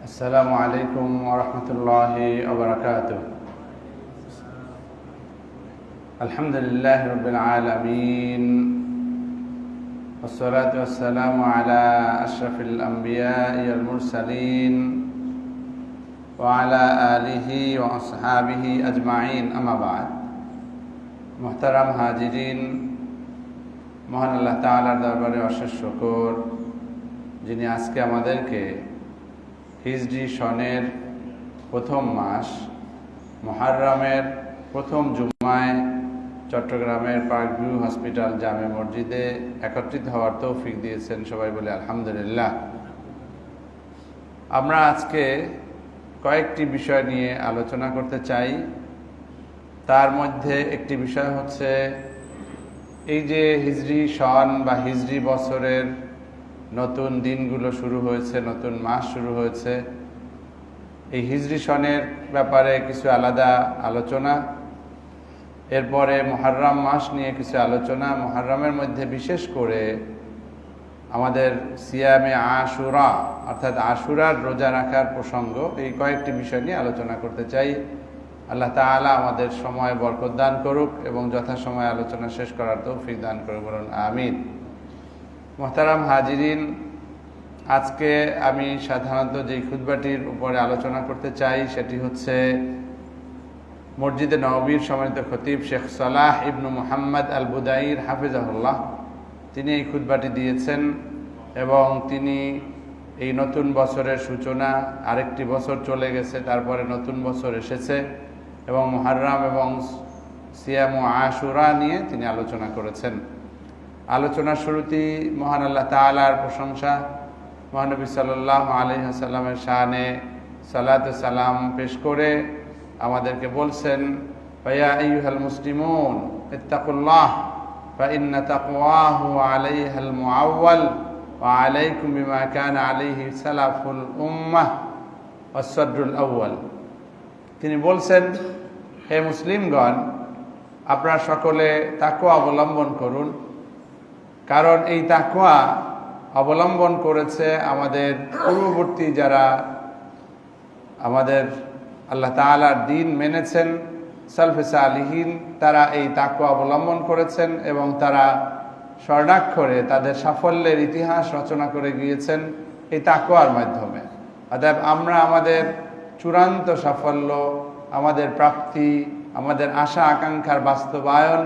السلام عليكم ورحمة الله وبركاته. الحمد لله رب العالمين، والصلاة والسلام على أشرف الأنبياء والمرسلين وعلى آله وأصحابه أجمعين. أما بعد. محترم হাজিরিন, মহান আল্লাহ তাআলার দরবারে অশেষ শুকর, যিনি আজকে আমাদেরকে হিজরি সনের প্রথম মাস মুহররমের প্রথম জুমায় চট্টগ্রামের পার্কভিউ হসপিটাল জামে মসজিদে একত্রিত হওয়ার তৌফিক দিয়েছেন। সবাই বলে আলহামদুলিল্লাহ। আমরা আজকে কয়েকটি বিষয় নিয়ে আলোচনা করতে চাই। তার মধ্যে একটি বিষয় হচ্ছে এই যে হিজরি সন বা হিজরি বছরের নতুন দিনগুলো শুরু হয়েছে, নতুন মাস শুরু হয়েছে, এই হিজরি সনের ব্যাপারে কিছু আলাদা আলোচনা, এরপরে মুহররম মাস নিয়ে কিছু আলোচনা, মুহররমের মধ্যে বিশেষ করে আমাদের সিয়ামে আশুরা অর্থাৎ আশুরার রোজা রাখার প্রসঙ্গ, এই কয়েকটি বিষয় নিয়ে আলোচনা করতে চাই। আল্লাহ তাআলা আমাদের সময় বরকত দান করুক এবং যথাসময়ে আলোচনা শেষ করার তৌফিক দান করুক, বলুন আমিন। মোহতারাম হাজিরিন, আজকে আমি সাধারণত যেই খুতবাটির উপরে আলোচনা করতে চাই সেটি হচ্ছে মসজিদে নববীর সম্মানিত খতিব শেখ সালাহ ইবনু মুহাম্মদ আল বুদাইর হাফিজাহুল্লাহ, তিনি এই খুতবাটি দিয়েছেন এবং তিনি এই নতুন বছরের সূচনা, আরেকটি বছর চলে গেছে, তারপরে নতুন বছর এসেছে এবং মুহররম এবং সিয়াম ও আশুরা নিয়ে তিনি আলোচনা করেছেন। আলোচনার শুরুতেই মহান আল্লাহ তাআলার প্রশংসা, মহানবী সাল্লাল্লাহু আলাইহি ওয়াসাল্লামের শানে সালাত ও সালাম পেশ করে আমাদেরকে বলছেন, ফায়া আইয়ুহাল মুসলিমুন ইত্তাকুল্লাহ ফাইন্না তাকওয়াহু আলাইহাল মুআওয়াল ওয়া আলাইকুম বিমা কানা আলাইহি সালাফুল উম্মাহ ওয়াস সাদরুল আউয়াল। তিনি বলছেন, হে মুসলিমগণ, আপনারা সকলে তাকওয়া অবলম্বন করুন, কারণ এই তাকওয়া অবলম্বন করেছে আমাদের পূর্ববর্তী যারা আমাদের আল্লাহ তাআলার দ্বীন মেনেছেন, সালফে সালিহিন, তারা এই তাকওয়া অবলম্বন করেছেন এবং তারা স্বর্ণাক্ষরে তাদের সাফল্যের ইতিহাস রচনা করে গিয়েছেন এই তাকওয়ার মাধ্যমে। অতএব আমরা আমাদের চূড়ান্ত সাফল্য, আমাদের প্রাপ্তি, আমাদের আশা আকাঙ্ক্ষার বাস্তবায়ন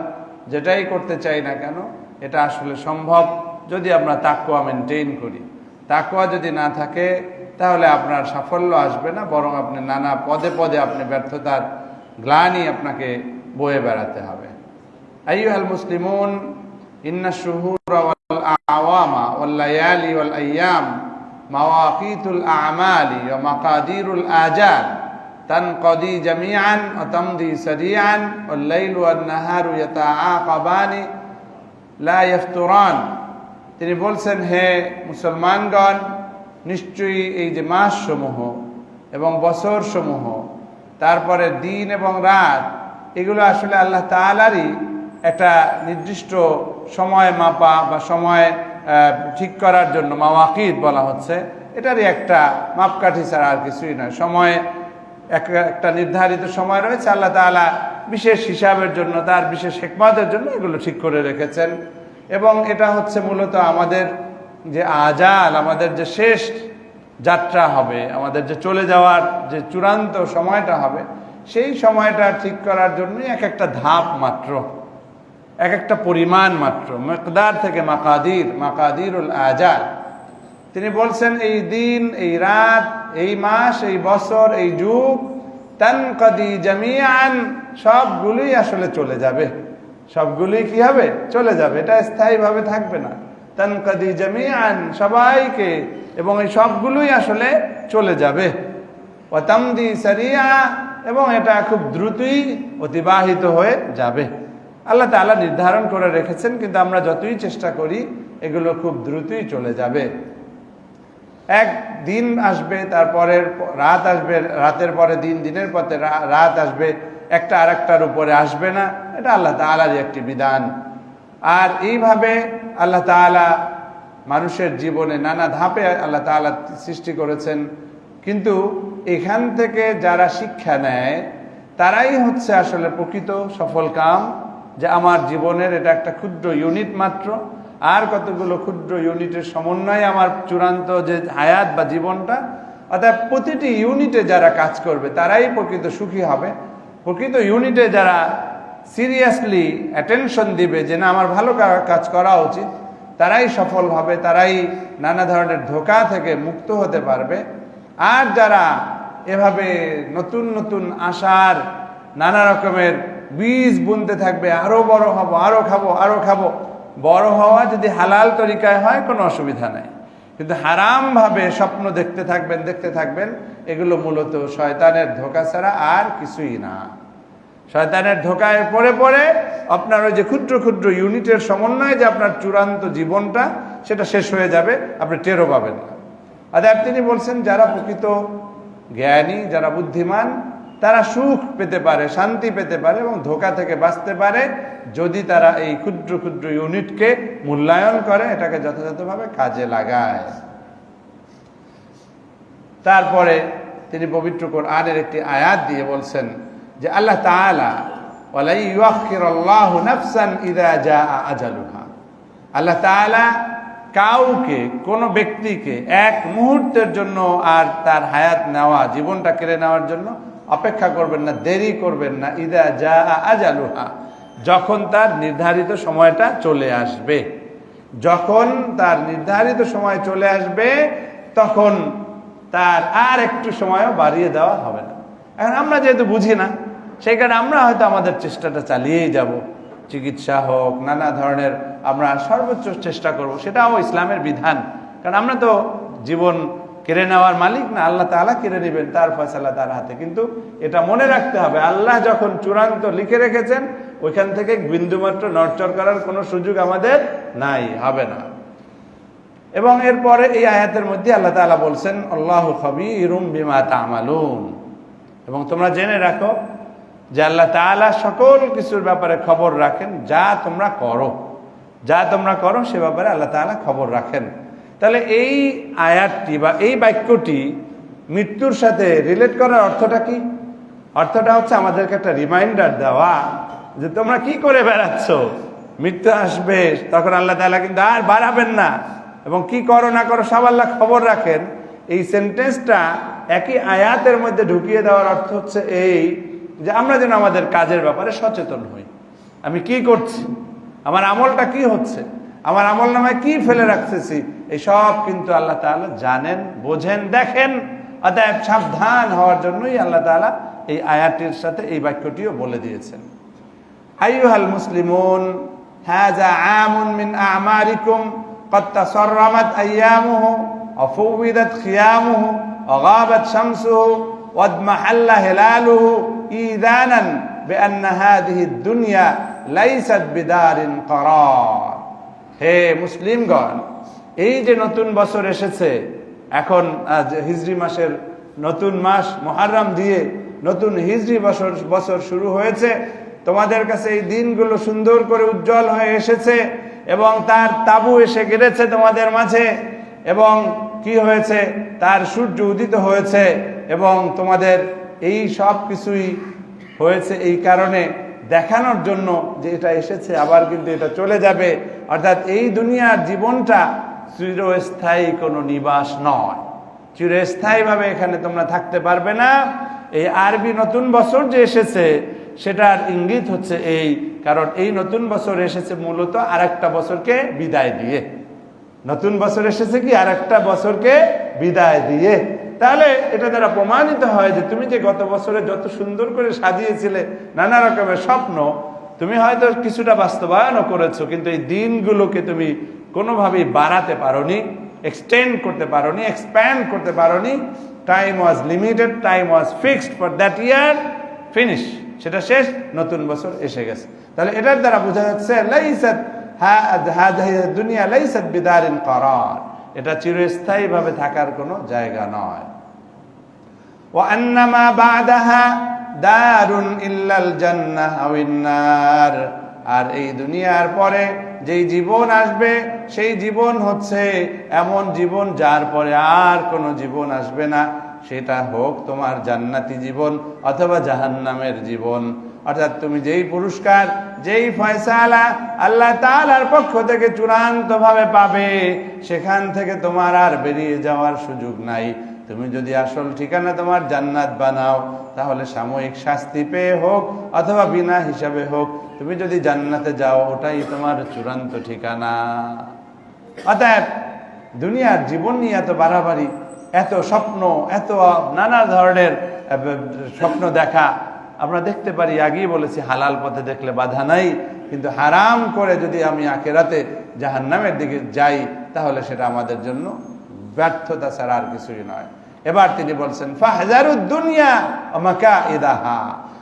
যেটাই করতে চাই না কেন, এটা আসলে সম্ভব যদি আমরা তাকওয়া মেনটেইন করি। তাকওয়া যদি না থাকে তাহলে আপনার সাফল্য আসবে না, বরং আপনি নানা পদে পদে আপনি ব্যর্থতার গ্লানি আপনাকে বয়ে বেড়াতে হবে। আইয়ুহাল মুসলিমুন, ইন্নাশ শুহুরা ওয়াল আওয়ামা ওয়াল লায়ালি ওয়াল আইয়াম মাওয়াকিতুল আ'মালি ওয়া মাকাদিরুল আজাল তানকাদি জামিআন ওয়া তামদি সারিআন ওয়াল লাইলু ওয়ান নাহারু ইয়াতাআকাবানি লা ইফতুরান। তিনি বলছেন, হে মুসলমানগণ, নিশ্চয়ই এই যে মাসসমূহ এবং বছরসমূহ, তারপরে দিন এবং রাত, এগুলো আসলে আল্লাহ তাআলারই একটা নির্দিষ্ট সময় মাপা বা সময় ঠিক করার জন্য মাওয়াকিত বলা হচ্ছে, এটারই একটা মাপকাঠি ছাড়া আর কিছুই নয়। সময় একটা নির্ধারিত সময় রয়েছে, আল্লাহ তাআলা বিশেষ হিসাবের জন্য, তার বিশেষ হিকমতের জন্য এগুলো ঠিক করে রেখেছেন এবং এটা হচ্ছে মূলত আমাদের যে আজাল, আমাদের যে শেষ যাত্রা হবে, আমাদের যে চলে যাওয়ার যে চূড়ান্ত সময়টা হবে, সেই সময়টা ঠিক করার জন্যই এক একটা ধাপ মাত্র, এক একটা পরিমাণ মাত্র, মিকদার থেকে মাকাদির, মাকাদিরুল আজাল। তিনি বলছেন, এই দিন, এই রাত, এই মাস, এই বছর, এই যুগ, তানকাদি জামিআন, সবগুলোই আসলে চলে যাবে, সবগুলোই কি হবে? চলে যাবে, এটা স্থায়ীভাবে থাকবে না। তানকাদি জামিআন, সবাইকে, এবং এই সবগুলোই আসলে চলে যাবে। ওয়া তামদি সারিআ, এবং এটা খুব দ্রুতই অতিবাহিত হয়ে যাবে। আল্লাহ তাআলা নির্ধারণ করে রেখেছেন, কিন্তু আমরা যতই চেষ্টা করি এগুলো খুব দ্রুতই চলে যাবে। এক দিন আসবে, তারপরে রাত আসবে, রাতের পরে দিন, দিনের পরে রাত আসবে, একটা আরেকটার উপরে আসবে না, এটা আল্লাহ তাআলারই একটি বিধান। আর এইভাবে আল্লাহ তাআলা মানুষের জীবনে নানা ধাপে আল্লাহ তাআলা সৃষ্টি করেছেন কিন্তু এখান থেকে যারা শিক্ষা নেয় তারাই হচ্ছে আসলে প্রকৃত সফল কাম, যে আমার জীবনের এটা একটা ক্ষুদ্র ইউনিট মাত্র, আর কতগুলো ক্ষুদ্র ইউনিটের সমন্বয়ে আমার চূড়ান্ত যে হায়াত বা জীবনটা। অর্থাৎ প্রতিটি ইউনিটে যারা কাজ করবে তারাই প্রকৃত সুখী হবে। প্রকৃত ইউনিটে যারা সিরিয়াসলি অ্যাটেনশন দিবে যে না আমার ভালো কাজ করা উচিত, তারাই সফল হবে, তারাই নানা ধরনের ধোঁকা থেকে মুক্ত হতে পারবে। আর যারা এভাবে নতুন নতুন আশার নানা রকমের বীজ বুনতে থাকবে, আরো বড় হব, আরো খাবো, আরো খাবো, বড় হওয়া যদি হালাল তরিকায় হয় কোনো অসুবিধা নাই, কিন্তু হারাম ভাবে স্বপ্ন দেখতে থাকবেন, এগুলো মূলত শয়তানের ধোঁকা ছাড়া আর কিছুই না। শয়তানের ধোঁকায় পড়ে পড়ে আপনার ওই যে ক্ষুদ্র ক্ষুদ্র ইউনিটের সমন্বয়ে যে আপনার চূড়ান্ত জীবনটা সেটা শেষ হয়ে যাবে, আপনি টেরও পাবেন না। অতএব তিনি বলছেন যারা প্রকৃত জ্ঞানী, যারা বুদ্ধিমান, তারা সুখ পেতে পারে, শান্তি পেতে পারে এবং ধোঁকা থেকে বাঁচতে পারে যদি তারা এই ক্ষুদ্র ক্ষুদ্র ইউনিটকে মূল্যায়ন করে, এটাকে যথাযথভাবে কাজে লাগায়। তারপরে তিনি পবিত্র কোরআনের একটি আয়াত দিয়ে বলছেন যে আল্লাহ তাআলা ওয়ালা ইউআখিরুল্লাহু নাফসান ইযা জাআ আজালুহা, আল্লাহ তাআলা কাউকে, কোনো ব্যক্তিকে এক মুহূর্তের জন্য আর তার হায়াত নেওয়া, জীবনটা কেড়ে নেওয়ার জন্য অপেক্ষা করবেন না, দেরি করবেন না। ইযা জাআ আজালুহা, যখন তার নির্ধারিত সময়টা চলে আসবে, যখন তার নির্ধারিত সময় চলে আসবে তখন তার আর একটু সময়ও বাড়িয়ে দেওয়া হবে না। এখন আমরা যেহেতু বুঝি না, সেই কারণে আমরা হয়তো আমাদের চেষ্টাটা চালিয়েই যাব, চিকিৎসা হোক, নানা ধরনের আমরা সর্বোচ্চ চেষ্টা করব, সেটাও ইসলামের বিধান। কারণ আমরা তো জীবন কেড়ে নেওয়ার মালিক না, আল্লাহ তাআলা কেড়ে নেবেন, তার ফয়সালা তার হাতে। কিন্তু এটা মনে রাখতে হবে, আল্লাহ যখন চূড়ান্ত লিখে রেখেছেন ওইখান থেকে বিন্দুমাত্র নড়চড় করার কোনো সুযোগ আমাদের নাই, হবে না। এবং এরপরে এই আয়াতের মধ্যে আল্লাহ তাআলা বলছেন আল্লাহু খাবীরুম বিমা তা'মালুন, এবং তোমরা জেনে রাখো যে আল্লাহ তাআলা সকল কিছুর ব্যাপারে খবর রাখেন, যা তোমরা করো সে ব্যাপারে আল্লাহ তাআলা খবর রাখেন। তাহলে এই আয়াতটি বা এই বাক্যটি মৃত্যুর সাথে রিলেট করার অর্থটা কি? অর্থটা হচ্ছে আমাদেরকে একটা রিমাইন্ডার দেওয়া যে তোমরা কি করে বেড়াচ্ছ, মৃত্যু আসবে, তখন আল্লাহ তাআলা কিন্তু আর বাড়াবেন না, এবং কি করো না করো সব আল্লাহ খবর রাখেন। এই সেন্টেন্সটা একই আয়াতের মধ্যে ঢুকিয়ে দেওয়ার অর্থ হচ্ছে এই যে আমরা যেন আমাদের কাজের ব্যাপারে সচেতন হই। আমি কি করছি, আমার আমলটা কি হচ্ছে, আমার আমল নামায় কি ফেলে রাখতেছি, এই সব কিন্তু আল্লাহ তাআলা জানেন, বোঝেন, দেখেন। অতএব সাবধান হওয়ার জন্যই আল্লাহ তাআলা এই আয়াতটির সাথে এই বাক্যটিও বলে দিয়েছেন। আইয়ুহাল মুসলিমুন হাযা আমুন মিন আমারিকুম قد تصرمت أيامه وفوضت خيامه وغابت شمسه واضمحل هلاله إيذانا بأن هذه الدنيا ليست بدار قرار। হে মুসলিমগণ, এই যে নতুন বছর এসেছে, এখন হিজরি মাসের নতুন মাস মুহররম দিয়ে নতুন হিজরি বছর শুরু হয়েছে, তোমাদের কাছে এই দিনগুলো সুন্দর করে উজ্জ্বল হয়ে এসেছে এবং তার তাবু এসে গেড়েছে তোমাদের মাঝে, এবং কি হয়েছে, তার সূর্য উদিত হয়েছে, এবং তোমাদের এই সব কিছুই হয়েছে এই কারণে দেখানোর জন্য যে এটা এসেছে আবার কিন্তু এটা চলে যাবে। অর্থাৎ এই দুনিয়ার জীবনটা চিরস্থায়ী কোনো নিবাস নয়, চিরস্থায়ীভাবে এখানে তোমরা থাকতে পারবে না। এই আরবি নতুন বছর যে এসেছে সেটার ইঙ্গিত হচ্ছে এই, কারণ এই নতুন বছর এসেছে মূলত আরেকটা বছরকে বিদায় দিয়ে। নতুন বছর এসেছে কি আরেকটা বছরকে বিদায় দিয়ে। তাহলে এটা দ্বারা প্রমাণিত হয় যে তুমি যে গত বছরে যত সুন্দর করে সাজিয়েছিলে নানা রকমের স্বপ্ন, তুমি হয়তো কিছুটা বাস্তবায়নও করেছো, কিন্তু এই দিনগুলোকে তুমি কোনোভাবেই বাড়াতে পারোনি, এক্সটেন্ড করতে পারোনি, এক্সপ্যান্ড করতে পারোনি। Time was limited, time was fixed for that year, finish, সেটা শেষ, নতুন বছর এসে গেছে। তাহলে এটার দ্বারা বোঝা যাচ্ছে লাইসাত হাযিহি দুনিয়া লাইসাত বিদারিন করার, এটা চিরস্থায়ীভাবে থাকার কোনো জায়গা নয়। ওয়া আন্নামা বা'দাহা দারুন ইল্লাল জান্নাহ আওয়ান নার, আর এই দুনিয়ার পরে যেই জীবন আসবে সেই জীবন হচ্ছে এমন জীবন যার পরে আর কোনো জীবন আসবে না, সেটা হোক তোমার জান্নাতি জীবন অথবা জাহান্নামের জীবন। অর্থাৎ তুমি যেই পুরস্কার, যেই ফয়সালা আল্লাহ তাআলার পক্ষ থেকে চূড়ান্তভাবে পাবে, সেখান থেকে তোমার আর বেরিয়ে যাওয়ার সুযোগ নাই। তুমি যদি আসল ঠিকানা তোমার জান্নাত বানাও, তাহলে সাময়িক শাস্তি পেয়ে হোক অথবা বিনা হিসাবে হোক, তুমি যদি জান্নাতে যাও, ওটাই তোমার চূড়ান্ত ঠিকানা। অতএব দুনিয়ার জীবন নিয়ে এত বাড়াবাড়ি, এত স্বপ্ন, এত নানা ধরনের স্বপ্ন দেখা, আমরা দেখতে পারি, আগেই বলেছি হালাল পথে দেখলে বাধা নাই, কিন্তু হারাম করে যদি আমি আখিরাতে জাহান্নামের দিকে যাই, তাহলে সেটা আমাদের জন্য ব্যর্থতা ছাড়া আর কিছুই নয়। এবার তিনি বলছেন ফাহজারুদ দুনিয়া ওয়া মাকাইদাহা,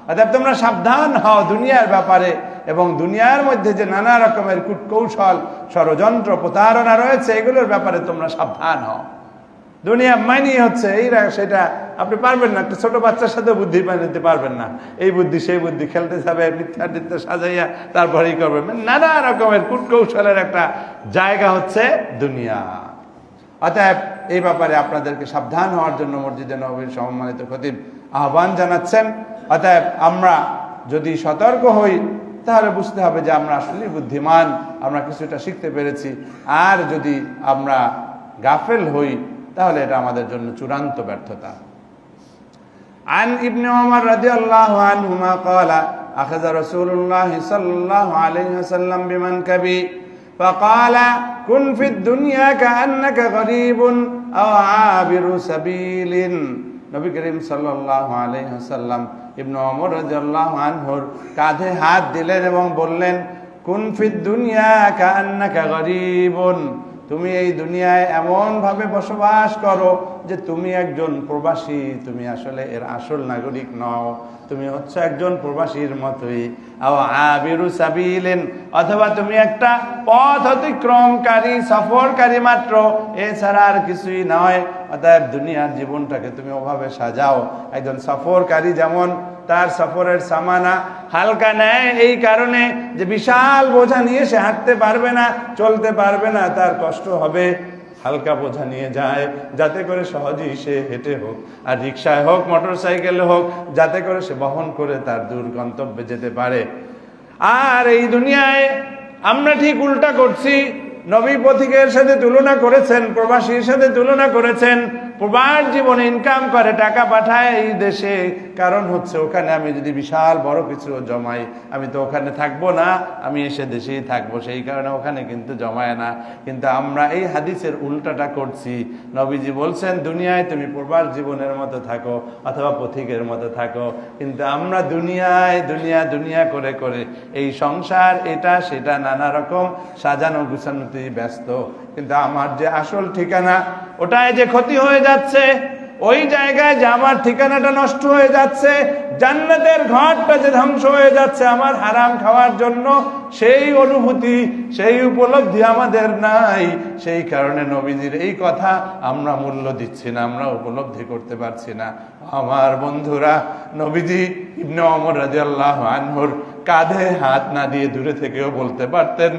অর্থাৎ তোমরা সাবধান হও দুনিয়ার ব্যাপারে, এবং দুনিয়ার মধ্যে যে নানা রকমের কূটকৌশল, ষড়যন্ত্র, প্রতারণা রয়েছে, এগুলোর ব্যাপারে তোমরা সাবধান হও। দুনিয়া মাইনি হচ্ছে এইরা, সেটা আপনি পারবেন না। একটা ছোট বাচ্চার সাথে বুদ্ধি বানাতে পারবেন না, এই বুদ্ধি সেই বুদ্ধি, খেলতে যাবে মিথ্যা সাজাইয়া তারপরেই করবেন। নানা রকমের কূটকৌশলের একটা জায়গা হচ্ছে দুনিয়া। অতএব এই ব্যাপারে আপনাদেরকে সাবধান হওয়ার জন্য মসজিদে নববীর সম্মানিত খতিব আহ্বান জানাচ্ছেন। অতএব আমরা যদি সতর্ক হই, তাহলে বুঝতে হবে যে আমরা আসলে বুদ্ধিমান, আমরা কিছুটা শিখতে পেরেছি। আর যদি আমরা গাফেল হই, তাহলে এটা আমাদের জন্য চূড়ান্ত ব্যর্থতা। আন ইবনে ওমর রাদিয়াল্লাহু আনহুমা ক্বালা আখাযা রাসূলুল্লাহ সাল্লাল্লাহু আলাইহি ওয়াসাল্লাম বিমানকাবি ফাকালা কুন ফিদ দুনিয়া কাআন্নাকা গরীবুন আও আবিরু সাবিলিন। নবী করিম সাল্লাল্লাহু আলাইহি ওয়াসাল্লাম ইবনে ওমর রাদিয়াল্লাহু আনহুর কাঁধে হাত দিলেন এবং বললেন, কুন ফিদ দুনিয়া কাআন্নাকা গরীবুন, তুমি এই দুনিয়ায় এমন ভাবে বসবাস করো যে তুমি একজন প্রবাসী, তুমি আসলে এর আসল নাগরিক নও, তুমি হচ্ছে একজন প্রবাসীর মতোই। আও আবিরু সাবিলিন, অথবা তুমি একটা পথ অতিক্রমকারী, সফরকারী মাত্র, এছাড়া আর কিছুই নয়। অতএব দুনিয়ার জীবনটাকে তুমি ওভাবে সাজাও, একজন সফরকারী যেমন তার সফরের সামানা হালকা নেয়, এই কারণে যে বিশাল বোঝা নিয়ে সে হাঁটতে পারবে না, চলতে পারবে না, তার কষ্ট হবে, হালকা বোঝা নিয়ে যায় যাতে করে সহজেই সে হেঁটে হোক, আর রিক্সায় হোক, মোটর সাইকেলে হোক, যাতে করে সে বহন করে তার দূর গন্তব্যে যেতে পারে। আর এই দুনিয়ায় আমরা ঠিক উল্টা করছি। নবী পথিকের সাথে তুলনা করেছেন, প্রবাসীর সাথে তুলনা করেছেন। প্রবাস জীবনে ইনকাম করে, টাকা পাঠায় এই দেশে, কারণ হচ্ছে ওখানে আমি যদি বিশাল বড় কিছু জমাই, আমি তো ওখানে থাকবো না, আমি এসে দেশেই থাকবো, সেই কারণে ওখানে কিন্তু জমায় না। কিন্তু আমরা এই হাদিসের উল্টাটা করছি। নবীজি বলছেন দুনিয়ায় তুমি প্রবাস জীবনের মতো থাকো অথবা পথিকের মতো থাকো, কিন্তু আমরা দুনিয়ায় দুনিয়া দুনিয়া করে করে এই সংসার, এটা সেটা নানা রকম সাজানো গুছানোতে ব্যস্ত। কিন্তু আমার যে আসল ঠিকানা, ওটায় যে ক্ষতি হয়ে যাচ্ছে, ওই জায়গায় যে আমার ঠিকানাটা নষ্ট হয়ে যাচ্ছে, জান্নাতের ঘরটা যে ধ্বংস হয়ে যাচ্ছে আমার হারাম খাওয়ার জন্য, সেই অনুভূতি, সেই উপলব্ধি আমাদের নাই। সেই কারণে নবীজির এই কথা আমরা মূল্য দিচ্ছি না, আমরা উপলব্ধি করতে পারছি না। আমার বন্ধুরা, নবীজি ইবনে ওমর রাদিয়াল্লাহু আনহুর কাঁধে হাত না দিয়ে দূরে থেকেও বলতে পারতেন,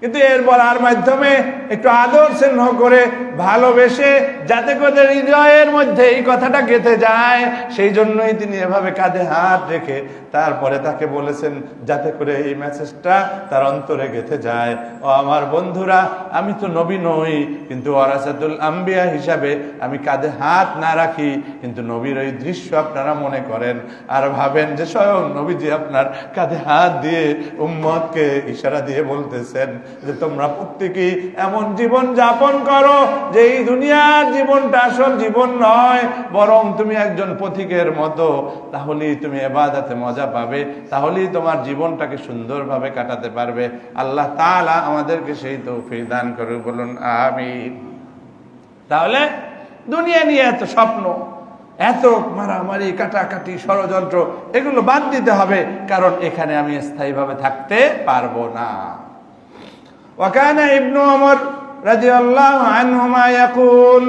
কিন্তু এর বলার মাধ্যমে একটু আদর স্নেহ করে ভালোবেসে, যাতে করে হৃদয়ের মধ্যে এই কথাটা গেঁথে যায়, সেই জন্যই তিনি এভাবে কাঁধে হাত রেখে তারপরে তাকে বলেছেন, যাতে করে এই মেসেজটা তার অন্তরে গেঁথে যায়। ও আমার বন্ধুরা, আমি তো নবী নই, কিন্তু ওয়ারাসাতুল আম্বিয়া হিসাবে আমি কাঁধে হাত না রাখি, কিন্তু নবীর ওই দৃশ্য আপনারা মনে করেন আর ভাবেন যে স্বয়ং নবীজি আপনার কাঁধে হাত দিয়ে উম্মতকে ইশারা দিয়ে বলতেছেন যে তোমরা প্রত্যেকেই এমন জীবন যাপন করো যে এই দুনিয়ার জীবনটা আসল জীবন নয়, বরং তুমি একজন পথিকের মতো। তাহলেই তুমি ইবাদতে মজা পাবে, তাহলেই তোমার জীবনটাকে সুন্দরভাবে কাটাতে পারবে। আল্লাহ তাআলা আমাদেরকে সেই তৌফিক দান করে, বলুন আমিন। তাহলে দুনিয়া নিয়ে এত স্বপ্ন, এত মারামারি, কাটাকাটি, ষড়যন্ত্র, এগুলো বাদ দিতে হবে, কারণ এখানে আমি স্থায়ীভাবে থাকতে পারবো না। وكان ابن عمر رضي الله عنهما يقول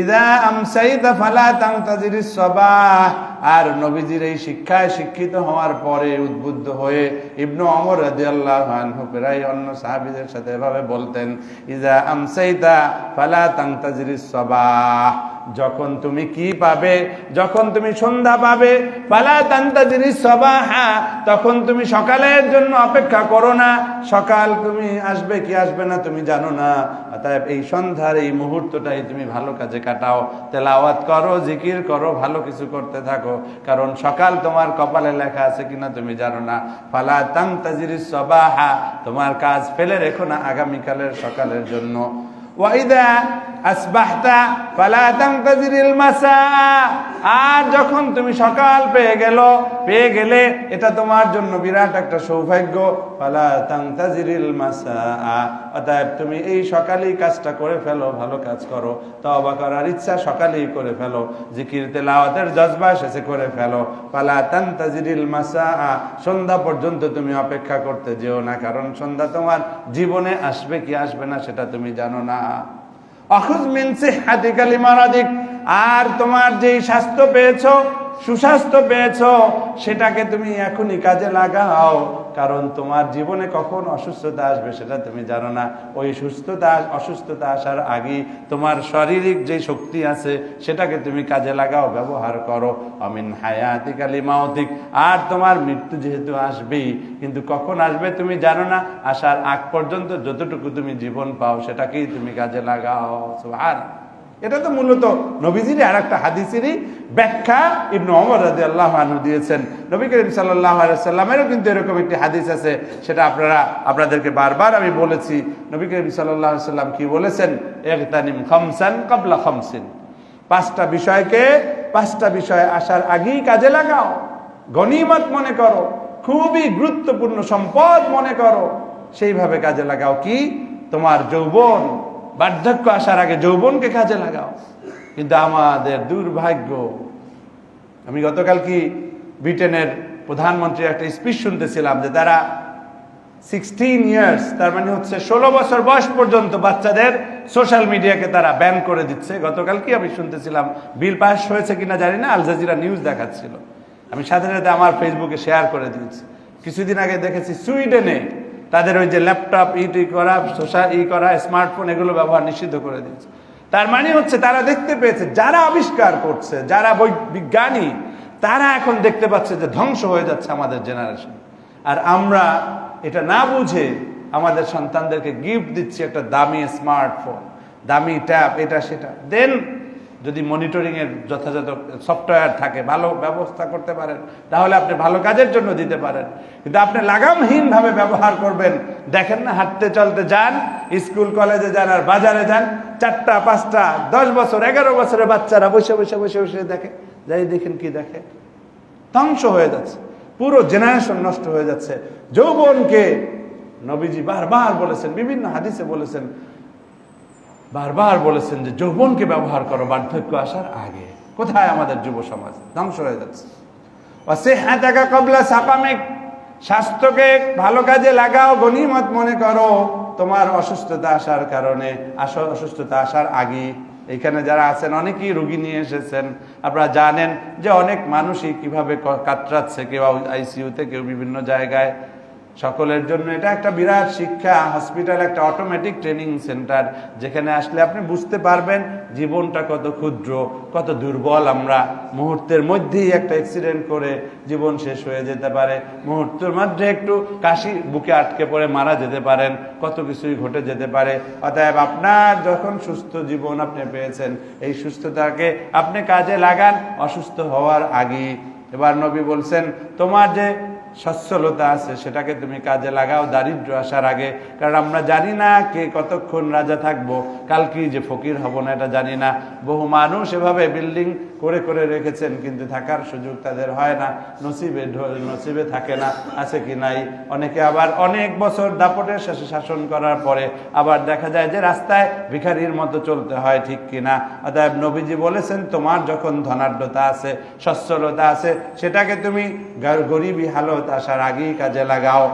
إذا أمسيت فلا تنتظر الصباح। আর নবীজির এই শিক্ষায় শিক্ষিত হওয়ার পরে উদ্বুদ্ধ হয়ে ইবনে ওমর রাদিয়াল্লাহু আনহু প্রায় অন্য সাহাবীদের সাথে এভাবে বলতেন, ইযা আমসাইতা ফালা তানতাজিরিস সাবাহ, যখন তুমি কি পাবে, যখন তুমি সন্ধ্যা পাবে, ফালা তান্তাজিরিস সাবাহা, তখন তুমি সকালের জন্য অপেক্ষা করো না। সকাল তুমি আসবে কি আসবে না তুমি জানো না, অতএব এই সন্ধ্যার এই মুহূর্তটাই তুমি ভালো কাজে কাটাও, তেলাওয়াত করো, জিকির করো, ভালো কিছু করতে থাকো, কারণ সকাল তোমার কপালে লেখা আছে কিনা তুমি জানো না। ফালা তান্তাজিরিস সাবাহা, তোমার কাজ ফেলে রেখো না আগামীকালের সকালের জন্য। ওয়াইদা আসবাহতা ফালা তান্তাজিরিল মাসা, আর যখন তুমি সকাল পেয়ে গেলে এটা তোমার জন্য বিরাট একটা সৌভাগ্য। ফালা তান্তাজিরিল মাসা, অতএব তুমি এই সকালেই কাজটা করে ফেলো, ভালো কাজ করো, তওবা করার ইচ্ছা সকালেই করে ফেলো, জিকির তেলাওয়াতের জজবা শেষে করে ফেলো। ফালা তান্তাজিরিল মাসা, সন্ধ্যা পর্যন্ত তুমি অপেক্ষা করতে যেও না, কারণ সন্ধ্যা তোমার জীবনে আসবে কি আসবে না সেটা তুমি জানো না। আখুয মিন সিহহাতিকা লিমারাদিক, আর তোমার যেই স্বাস্থ্য পেয়েছো, সুস্বাস্থ্য পেয়েছো, সেটাকে তুমি এখনই কাজে লাগাও, কারণ তোমার জীবনে কখন অসুস্থতা আসবে সেটা তুমি জানো না। ওই অসুস্থতা আসার আগেই তোমার শারীরিক যে শক্তি আছে সেটাকে তুমি কাজে লাগাও, ব্যবহার করো। আমিন হায়াতিকা লিমাউতিক, আর তোমার মৃত্যু যেহেতু আসবেই, কিন্তু কখন আসবে তুমি জানো না, আসার আগ পর্যন্ত যতটুকু তুমি জীবন পাও সেটাকেই তুমি কাজে লাগাও। সুবহানাল্লাহ। এটা তো মূলত নবীজির আর একটা হাদিসেরই ব্যাখ্যা ইবনে ওমর রাদিয়াল্লাহু আনহু দিয়েছেন। নবী করিম সাল্লাল্লাহু আলাইহি ওয়াসাল্লামেরও কিন্তু এরকম একটি হাদিস আছে, সেটা আপনাদেরকে বারবার আমি বলেছি। নবী করিম সাল্লাল্লাহু আলাইহি ওয়াসাল্লাম কি বলেছেন? ইগতানিম খামসান ক্বাবলা খামসিন, পাঁচটা বিষয় আসার আগেই কাজে লাগাও, গনিমত মনে করো, খুবই গুরুত্বপূর্ণ সম্পদ মনে করো, সেইভাবে কাজে লাগাও। কি? তোমার যৌবন, বার্ধক্য আসার আগে যৌবনকে কাজে লাগাও। কিন্তু আমাদের দুর্ভাগ্য, আমি গতকাল কি ব্রিটেনের প্রধানমন্ত্রীর একটা স্পিচ শুনতেছিলাম যে তারা 16 ইয়ার্স, তার মানে হচ্ছে 16 বছর বয়স পর্যন্ত বাচ্চাদের সোশ্যাল মিডিয়াকে তারা ব্যান করে দিচ্ছে। গতকাল কি আমি শুনতেছিলাম, বিল পাস হয়েছে কিনা জানি না, আল জাজিরা নিউজ দেখাচ্ছিল, আমি সাথে সাথে আমার ফেসবুকে শেয়ার করে দিয়েছি। কিছুদিন আগে দেখেছি সুইডেনে তাদের ওই যে ল্যাপটপ করা স্মার্টফোন এগুলো ব্যবহার নিষিদ্ধ করে দিয়েছে। তার মানে হচ্ছে তারা দেখতে পেয়েছে, যারা আবিষ্কার করছে, যারা বিজ্ঞানী, তারা এখন দেখতে পাচ্ছে যে ধ্বংস হয়ে যাচ্ছে আমাদের জেনারেশন। আর আমরা এটা না বুঝে আমাদের সন্তানদেরকে গিফট দিচ্ছি একটা দামি স্মার্টফোন, দামি ট্যাব, এটা সেটা। দেন যদি মনিটরিং এর যথাযথ সফটওয়্যার থাকে, ভালো ব্যবস্থা করতে পারেন, তাহলে আপনি ভালো কাজের জন্য দিতে পারেন। কিন্তু আপনি লাগামহীন ভাবে ব্যবহার করবেন। দেখেন না, হাঁটতে চলতে যান, স্কুল কলেজে যান আর বাজারে যান, 4টা 5টা 10 বছর 11 বছরের বাচ্চারা বসে বসে বসে বসে দেখে, যাই দেখেন কি দেখে, ধ্বংস হয়ে যাচ্ছে, পুরো জেনারেশন নষ্ট হয়ে যাচ্ছে। যৌবনকে নবীজি বারবার বলেছেন, বিভিন্ন হাদিসে বলেছেন, বারবার বলেছেন যে যৌবনকে ব্যবহার করো বার্ধক্য আসার আগে। কোথায় আমাদের যুব সমাজ? ধ্বংস হয়ে যাচ্ছে। ওয়াসিহহাতাকা ক্বাবলা সাকামিক, স্বাস্থ্যকে ভালো কাজে লাগাও, গনিমত মনে করো তোমার অসুস্থতা আসার কারণে, অসুস্থতা আসার আগে। এখানে যারা আছেন অনেকেই রোগী নিয়ে এসেছেন, আপনারা জানেন যে অনেক মানুষই কিভাবে কাতরাচ্ছে, কেউ আইসিইউতে, কেউ বিভিন্ন জায়গায়। সকলের জন্য এটা একটা বিরাট শিক্ষা। হসপিটাল একটা অটোমেটিক ট্রেনিং সেন্টার, যেখানে আসলে আপনি বুঝতে পারবেন জীবনটা কত ক্ষুদ্র, কত দুর্বল আমরা। মুহূর্তের মধ্যেই একটা অ্যাক্সিডেন্ট করে জীবন শেষ হয়ে যেতে পারে, মুহূর্তের মধ্যে একটু কাশি বুকে আটকে পড়ে মারা যেতে পারেন, কত কিছুই ঘটে যেতে পারে। অতএব আপনার যখন সুস্থ জীবন আপনি পেয়েছেন, এই সুস্থতাকে আপনি কাজে লাগান অসুস্থ হওয়ার আগে। এবার নবী বলছেন, তোমার যে সচ্ছলতা আছে সেটাকে তুমি কাজে লাগাও দারিদ্র আসার আগে। কারণ আমরা জানি না কে কতক্ষণ রাজা থাকবো, কালকে যে ফকির হব না এটা জানি না। বহু মানুষ এভাবে বিল্ডিং করে করে রেখেছেন, কিন্তু থাকার সুযোগ তাদের হয় না, নসিবে থাকে না, আছে কি নাই। অনেকে আবার অনেক বছর দাপটের শেষে শাসন করার পরে আবার দেখা যায় যে রাস্তায় ভিখারির মতো চলতে হয়, ঠিক কিনা। অতএব নবীজি বলেছেন, তোমার যখন ধনাঢ্যতা আছে, সচ্ছলতা আছে, সেটাকে তুমি গরিবী হালত আসার আগেই কাজে লাগাও।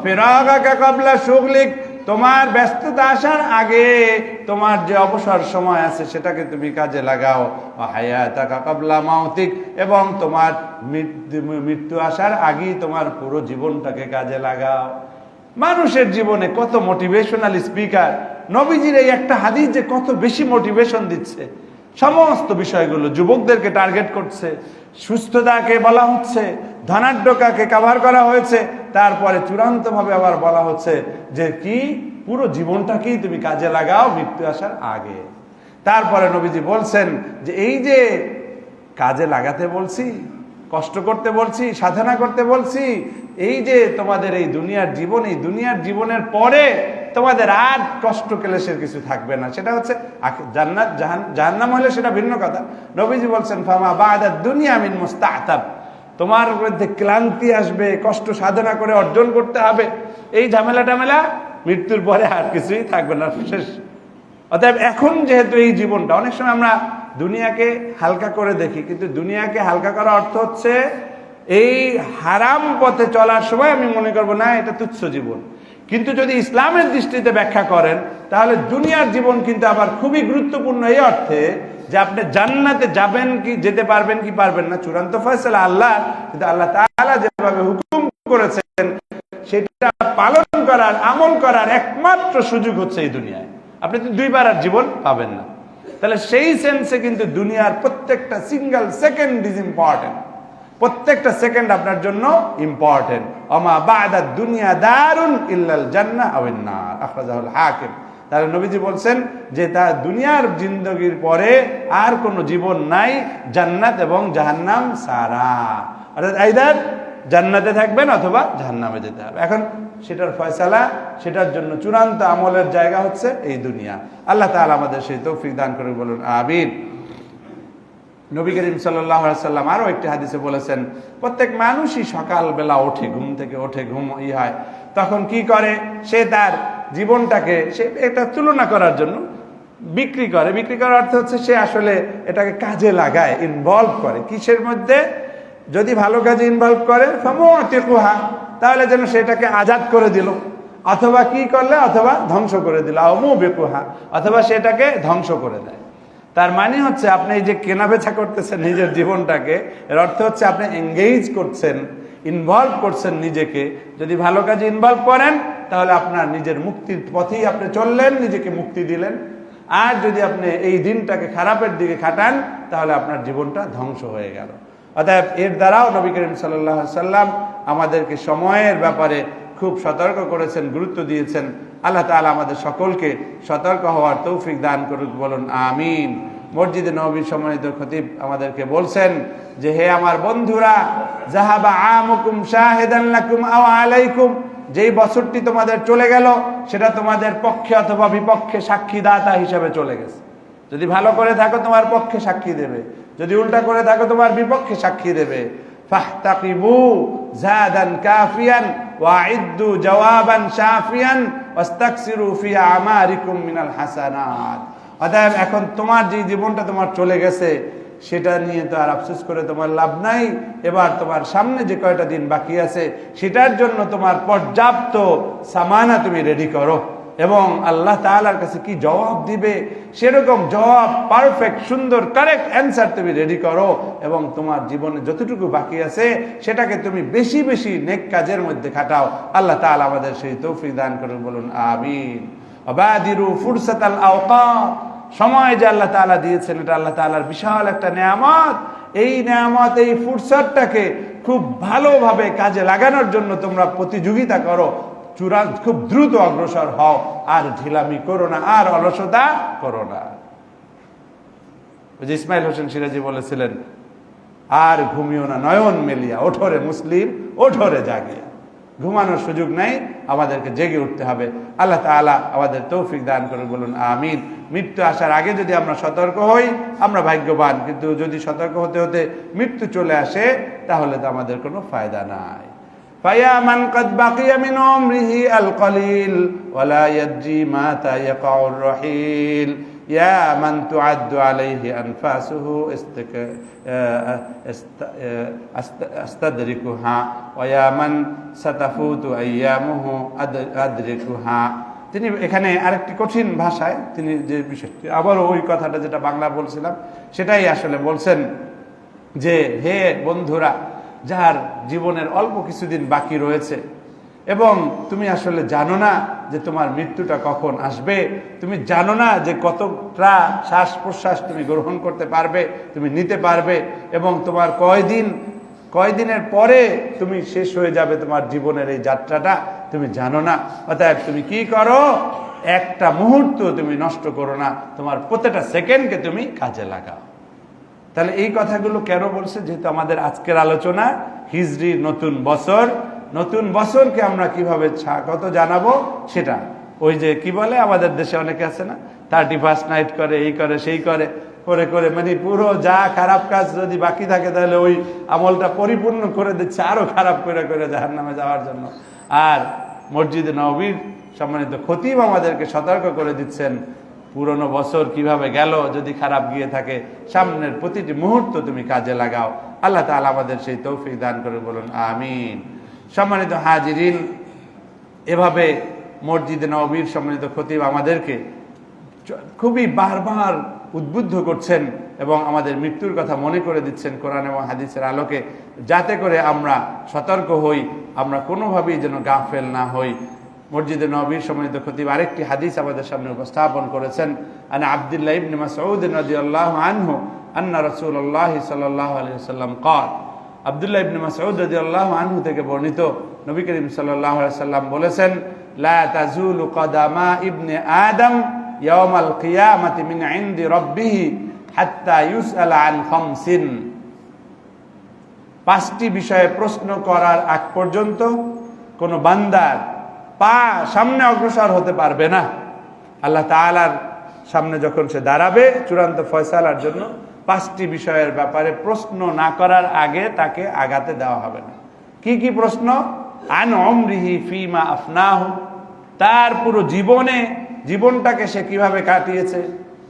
ফিরাগাকা ক্বাবলা শুগলিক, তোমার ব্যস্ততা আসার আগে তোমার যে অবসর সময় আছে সেটাকে তুমি কাজে লাগাও। হায়াতাকা ক্বাবলা মাউতিক, এবং তোমার মৃত্যু আসার আগেই তোমার পুরো জীবনটাকে কাজে লাগাও। মানুষের জীবনে কত মোটিভেশনাল স্পিকার, নবীজির এই একটা হাদিস যে কত বেশি মোটিভেশন দিচ্ছে। সমস্ত বিষয়গুলো যুবকদেরকে টার্গেট করছে, সুস্থতাকে বলা হচ্ছে, ধনাঢ্যকে কভার করা হয়েছে, তারপরে চূড়ান্তভাবে আবার বলা হচ্ছে যে কি পুরো জীবনটাকেই তুমি কাজে লাগাও মৃত্যু আসার আগে। তারপরে নবীজি বলছেন যে এই যে কাজে লাগাতে বলছি, কষ্ট করতে বলছি, সাধনা করতে বলছি, এই যে তোমাদের এই দুনিয়ার জীবন, এই দুনিয়ার জীবনের পরে তোমাদের আর কষ্ট ক্লেশের কিছু থাকবে না, সেটা হচ্ছে জান্নাত। জাহান্নাম হলে সেটা ভিন্ন কথা। নবীজি বলছেন ফামা বা'দাদ দুনিয়া মিন মুস্তাতাব, তোমার মধ্যে ক্লান্তি আসবে, কষ্ট সাধনা করে অর্জন করতে হবে, এই ঝামেলা মৃত্যুর পরে আর কিছুই থাকবে না, শেষ। অতএব এখন যেহেতু এই জীবনটা, অনেক সময় আমরা দুনিয়াকে হালকা করে দেখি, কিন্তু দুনিয়াকে হালকা করা অর্থ হচ্ছে এই হারাম পথে চলার সময় আমি মনে করবো না এটা তুচ্ছ জীবন। কিন্তু যদি ইসলামের দৃষ্টিতে ব্যাখ্যা করেন তাহলে দুনিয়ার জীবন কিন্তু আবার খুবই গুরুত্বপূর্ণ এই অর্থে যে আপনি জান্নাতে যাবেন কি, যেতে পারবেন কি পারবেন না চূড়ান্ত ফয়সালা আল্লাহ, কিন্তু আল্লাহ তাআলা যেভাবে হুকুম করেছেন সেটা পালন করার, আমল করার একমাত্র সুযোগ হচ্ছে এই দুনিয়ায়। আপনি তো দুইবার আর জীবন পাবেন না। তাহলে সেই সেন্সে কিন্তু দুনিয়ার প্রত্যেকটা সিঙ্গেল সেকেন্ড ইজ ইম্পর্টেন্ট, প্রত্যেকটা সেকেন্ড আপনার জন্য ইম্পর্টেন্ট। ওমা বা'দাদ দুনিয়া দারুন ইল্লাল জান্নাহ আওয়ান নার, আখরাজাহুল হাকিম। তাহলে নবীজি বলছেন যে তা দুনিয়ার জিন্দেগির পরে আর কোনো জীবন নাই জান্নাত এবং জাহান্নাম ছাড়া। অর্থাৎ আইদার জান্নাতে থাকবেন অথবা জাহান্নামে যেতে হবে। এখন সেটার ফয়সালা, সেটার জন্য চূড়ান্ত আমলের জায়গা হচ্ছে এই দুনিয়া। আল্লাহ তাআলা আমাদের সেই তৌফিক দান করে, বলুন আমিন। নবী করিম সাল্লাল্লাহু আলাইহি সাল্লাম আরো একটি হাদিসে বলেছেন প্রত্যেক মানুষই সকালবেলা ওঠে, ঘুম থেকে ওঠে, ঘুম হয়, তখন কি করে সে তার জীবনটাকে সে এটা তুলনা করার জন্য বিক্রি করে। বিক্রি করার অর্থ হচ্ছে সে আসলে এটাকে কাজে লাগায়, ইনভলভ করে। কিসের মধ্যে? যদি ভালো কাজে ইনভলভ করে ফামুতিকুহা, তাহলে যেন সেটাকে আজাদ করে দিল, অথবা কি করলে, অথবা ধ্বংস করে দিল, মুবিকুহা, অথবা সেটাকে ধ্বংস করে দেয়। তার মানে হচ্ছে আপনি এই যে কেনা বেচা করতেছেন নিজের জীবনটাকে, এর অর্থ হচ্ছে আপনি এঙ্গেজ করছেন, ইনভলভ করছেন নিজেকে। যদি ভালো কাজে ইনভলভ করেন তাহলে আপনার নিজের মুক্তির পথেই আপনি চললেন, নিজেকে মুক্তি দিলেন। আর যদি আপনি এই দিনটাকে খারাপের দিকে খাটান তাহলে আপনার জীবনটা ধ্বংস হয়ে গেল। অতএব এর দ্বারাও নবী করিম সাল্লাল্লাহু আলাইহি সাল্লাম আমাদেরকে সময়ের ব্যাপারে খুব সতর্ক করেছেন, গুরুত্ব দিয়েছেন। আল্লাহ তাআলা আমাদের সকলকে সতর্ক হওয়ার তৌফিক দান করুক, বলুন আমিন। মসজিদে নববীর সম্মানিত খতিব আমাদেরকে বলছেন যে হে আমার বন্ধুরা, যাহাবা আমুকুম শাহিদান লাকুম আও আলাইকুম, যেই বছরটি তোমাদের চলে গেল সেটা তোমাদের পক্ষে অথবা বিপক্ষে সাক্ষীদাতা হিসেবে চলে গেছে। যদি ভালো করে থাকো তোমার পক্ষে সাক্ষী দেবে, যদি উল্টা করে থাকো তোমার বিপক্ষে সাক্ষী দেবে। ফাহতাকিবু জাদান কাফিয়ান ওয়াইদ্দু জওয়াবান শাফিয়ান ওয়াস্তাকসিরু ফি আমারিকুম মিনাল হাসানাত। অতএব এখন তোমার যে জীবনটা তোমার চলে গেছে সেটা নিয়ে তো আর আফসোস করে তোমার লাভ নাই। এবার তোমার সামনে যে কয়টা দিন বাকি আছে সেটার জন্য তোমার পর্যাপ্ত সামানা তুমি রেডি করো, এবং আল্লাহ তাআলার কাছে কি জবাব দিবে সেরকম জবাব, পারফেক্ট, সুন্দর, কারেক্ট অ্যান্সার তুমি রেডি করো, এবং তোমার জীবনে যতটুকু বাকি আছে সেটাকে তুমি বেশি বেশি নেক কাজের মধ্যে খাটাও। আল্লাহ তাআলা আমাদের সেই তৌফিক দান করুন, বলুন আমিন। আবাদিরু ফুরসাতাল আওকাত, সময় যে আল্লাহ তাআলা দিয়েছেন এটা আল্লাহ তাআলার বিশাল একটা নেয়ামত। এই নেয়ামত, এই ফুরসাতটাকে খুব ভালোভাবে কাজে লাগানোর জন্য তোমরা প্রতিযোগিতা করো, খুব দ্রুত অগ্রসর হও, আর ঢিলামি করো না, আর অলসতা করো না। ইসমাইল হোসেন সিরাজি বলেছিলেন, আর ঘুমিও না নয়ন মেলিয়া, ওঠরে মুসলিম ওঠরে জাগিয়া। ঘুমানোর সুযোগ নাই, আমাদেরকে জেগে উঠতে হবে। আল্লাহ তাআলা আমাদের তৌফিক দান করুন, বলুন আমিন। মৃত্যু আসার আগে যদি আমরা সতর্ক হই আমরা ভাগ্যবান, কিন্তু যদি সতর্ক হতে হতে মৃত্যু চলে আসে তাহলে তো আমাদের কোনো ফায়দা নাই। ফায়া মান কাদ বাকিয়া মিন উমরিহি আল কলিল ওয়ালা ইয়াজি মাতা ইয়াকাউর রহিল ইয়া মান তুআদ্দু আলাইহি আনফাসুহু আস্তাদরিকুহা ওয়া ইয়া মান সাতাফুতু আইয়ামুহু আদরিকুহা। তিনি এখানে আরেকটি কঠিন ভাষায় তিনি যে বিষয়টি, আবারও ওই কথাটা যেটা বাংলা বলছিলাম সেটাই আসলে বলছেন যে হে বন্ধুরা, যার জীবনের অল্প কিছুদিন বাকি রয়েছে এবং তুমি আসলে জানো না যে তোমার মৃত্যুটা কখন আসবে, তুমি জানো না যে কতটা শ্বাস প্রশ্বাস তুমি গ্রহণ করতে পারবে, তুমি নিতে পারবে, এবং তোমার কয়দিনের পরে তুমি শেষ হয়ে যাবে তোমার জীবনের এই যাত্রাটা তুমি জানো না। অতএব তুমি কি করো, একটা মুহূর্ত তুমি নষ্ট করো না, তোমার প্রত্যেকটা সেকেন্ডকে তুমি কাজে লাগাও। তাহলে এই কথাগুলো কেন বলছে? যেহেতু আমাদের আজকের আলোচনা হিজরির নতুন বছর, নতুন বছরকে আমরা কিভাবে স্বাগত জানাবো সেটা। ওই যে কি বলে আমাদের দেশে অনেকে আছে না, 31st নাইট করে, এই করে সেই করে, করে করে মানে পুরো যা খারাপ কাজ যদি বাকি থাকে তাহলে ওই আমলটা পরিপূর্ণ করে দিচ্ছে আরো খারাপ করে করে জাহান্নামে যাওয়ার জন্য। আর মসজিদে নববীর সম্মানিত খতিব আমাদেরকে সতর্ক করে দিচ্ছেন, পুরনো বছর কিভাবে গেল যদি খারাপ গিয়ে থাকে, সামনের প্রতিটি মুহূর্ত তুমি কাজে লাগাও। আল্লাহ তাআলা আমাদের সেই তৌফিক দান করে, বলুন আমিন। সম্মানিত হাজিরিন, এভাবে মসজিদে নববীর সম্মানিত খতিব আমাদেরকে খুবই বারবার উদ্বুদ্ধ করছেন এবং আমাদের মৃত্যুর কথা মনে করে দিচ্ছেন কোরআন এবং হাদিসের আলোকে, যাতে করে আমরা সতর্ক হই, আমরা কোনোভাবেই যেন গাফেল না হই। মসজিদে নববীর সম্মানিত খতিব আরেকটি হাদিস আমাদের সামনে উপস্থাপন করেছেন। আন আব্দুল্লাহ ইবনে মাসউদ রাদিয়াল্লাহু আনহু আন্না রাসূলুল্লাহ সাল্লাল্লাহু আলাইহি ওয়াসাল্লাম قال, আব্দুল্লাহ ইবনে মাসউদ রাদিয়াল্লাহু আনহু থেকে বর্ণিত, নবী করিম সাল্লাল্লাহু আলাইহি ওয়াসাল্লাম বলেছেন, লা তাজুলু কদামা ইবনে আদম ইয়াউমাল কিয়ামাতি মিন ইনদি রাব্বিহি হাত্তা ইউসআলা আন খামসিন। পাঁচটি বিষয়ে প্রশ্ন করার আগ পর্যন্ত কোন বান্দার পা সামনে অগ্রসর হতে পারবে না। আল্লাহ তাআলার সামনে যখন সে দাঁড়াবে চূড়ান্ত ফয়সালার জন্য, পাঁচটি বিষয়ের ব্যাপারে প্রশ্ন না করার আগে তাকে আগাতে দেওয়া হবে না। কি কি প্রশ্ন? আন উমরিহি ফিমা আফনাহু, তার পুরো জীবনটাকে সে কিভাবে কাটিয়েছে,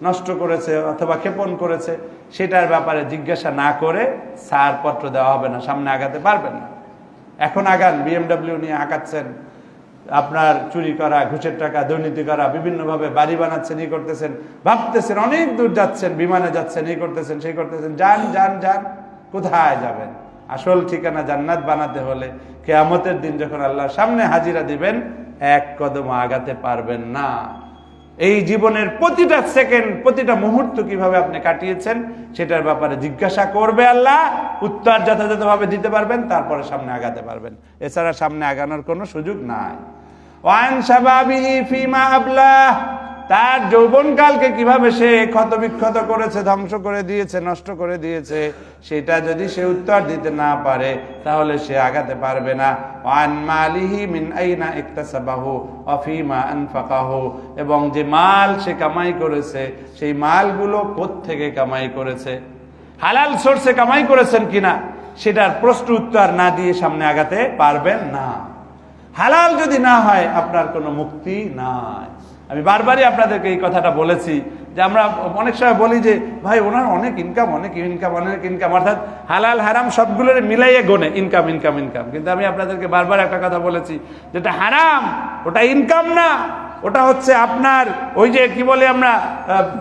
নষ্ট করেছে অথবা ক্ষেপণ করেছে, সেটার ব্যাপারে জিজ্ঞাসা না করে ছাড়পত্র দেওয়া হবে না, সামনে আগাতে পারবেন না। এখন আগান, BMW নিয়ে আগাচ্ছেন, আপনার চুরি করা, ঘুষের টাকা, দুর্নীতি করা, বিভিন্নভাবে বাড়ি বানাচ্ছেন, এই করতেছেন, ভাবতেছেন অনেক দূর যাচ্ছেন, বিমানে যাচ্ছেন, এই করতেছেন সেই করতেছেন, যান যান যান, কোথায় যাবেন? আসল ঠিকানা জান্নাত বানাতে হলে কিয়ামতের দিন যখন আল্লাহর সামনে হাজিরা দিবেন, এক কদম আগাতে পারবেন না। এই জীবনের প্রতিটা সেকেন্ড, প্রতিটা মুহূর্ত কিভাবে আপনি কাটিয়েছেন সেটার ব্যাপারে জিজ্ঞাসা করবে আল্লাহ, উত্তর যথাযথভাবে দিতে পারবেন, তারপরে সামনে আগাতে পারবেন, এছাড়া সামনে আগানোর কোনো সুযোগ নাই। ওয়ান শাবাবিহি ফিমা আবলাহ, তার যৌবনকালকে কিভাবে সে ক্ষতবিক্ষত করেছে, ধ্বংস করে দিয়েছে, নষ্ট করে দিয়েছে, সেটা যদি সে উত্তর দিতে না পারে তাহলে সে আগাতে পারবে না। ওয়ান মালিহি মিন আইনা ইকতাসাবাহু ওয়া ফিমা আনফাকাহু, এবং যে মাল সে কামাই করেছে সেই মালগুলো কোত্থেকে কামাই করেছে, হালাল সোর্সে কামাই করেছেন কিনা, সেটার প্রশ্ন উত্তর না দিয়ে সামনে আগাতে পারবেন না। হালাল যদি না হয় আপনার কোনো মুক্তি নাই। আমি বারবারই আপনাদেরকে এই কথাটা বলেছি যে আমরা অনেক সময় বলি যে ভাই ওনার অনেক ইনকাম, অর্থাৎ হালাল হারাম সবগুলোর মিলাইয়ে গোনে ইনকাম ইনকাম ইনকাম। কিন্তু আমি আপনাদেরকে বারবার একটা কথা বলেছি, যেটা হারাম ওটা ইনকাম না, ওটা হচ্ছে আপনার ওই যে কি বলে আমরা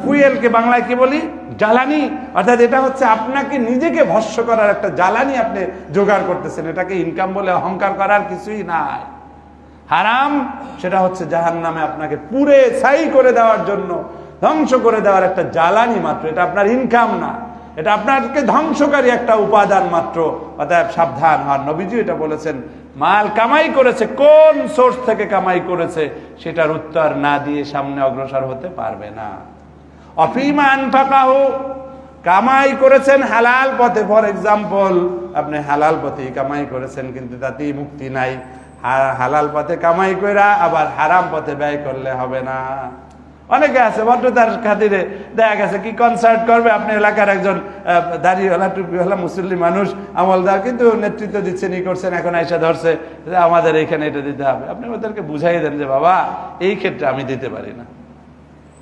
ফুয়েলকে বাংলায় কি বলি, জ্বালানি। অর্থাৎ এটা হচ্ছে আপনাকে নিজেকে ভস্য করার একটা জ্বালানি আপনি জোগাড় করতেছেন, এটাকে ইনকাম বলে অহংকার করার কিছুই নাই। হারাম সেটা হচ্ছে জাহান্নামে আপনাকে পুরে ছাই করে দেওয়ার জন্য, ধ্বংস করে দেওয়ার একটা জ্বালানি মাত্র, এটা আপনার ইনকাম না, এটা আপনাকে ধ্বংসকারী একটা উপাদান মাত্র। অতএব সাবধান হন। নবীজি এটা বলেছেন, মাল কামাই করেছে, কোন সোর্স থেকে কামাই করেছে সেটার উত্তর না দিয়ে সামনে অগ্রসর হতে পারবে না। অফিমা আনফাকাহু, কামাই করেছেন হালাল পথে, ফর এক্সাম্পল আপনি হালাল পথে কামাই করেছেন কিন্তু তাতেই মুক্তি নাই। হালাল পথে কামাই কইরা আবার হারাম পথে ব্যয় করলে হবে না। অনেকে আছে ভদ্রতার খাতিরে দেখা গেছে কি কনসার্ট করবে, আপনি এলাকার একজন দাড়িওয়ালা টুপিওয়ালা মুসল্লি মানুষ আমলদার, কিন্তু নেতৃত্ব দিচ্ছেন, ই করছেন, এখন আইসা ধরছে যে আমাদের এইখানে এটা দিতে হবে। আপনি ওদেরকে বুঝাই দেন যে বাবা এই ক্ষেত্রে আমি দিতে পারি না,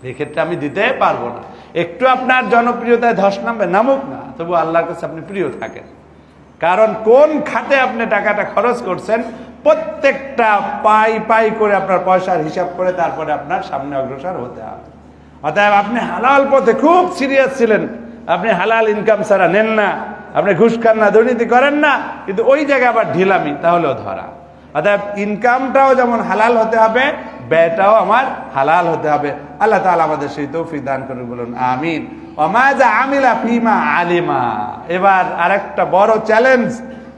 এই ক্ষেত্রে আমি দিতে পারবো না। একটু আপনার জনপ্রিয়তায় ধস নামবে, নামুক না, তবু আল্লাহর কাছে আপনি প্রিয় থাকেন। কারণ কোন খাতে আপনি টাকাটা খরচ করছেন প্রত্যেকটা পাই পাই করে আপনার পয়সার হিসাব করে তারপরে আপনার সামনে অগ্রসর হতে হবে। অতএব আপনি হালাল পথে খুব সিরিয়াস ছিলেন, আপনি হালাল ইনকাম ছাড়া নেন না, আপনি ঘুষ খান না, দুর্নীতি করেন না, কিন্তু ওই জায়গায় আবার ঢিলামি, তাহলেও ধরা। অর্থাৎ ইনকামটাও যেমন হালাল হতে হবে, ব্যয়টাও আমার হালাল হতে হবে। আল্লাহ তাআলা আমাদের সেই তৌফিক দান করে, বলুন আমিন। ওয়ামাযা আমিলা ফিমা আলিমা। এবার আরেকটা বড় চ্যালেঞ্জ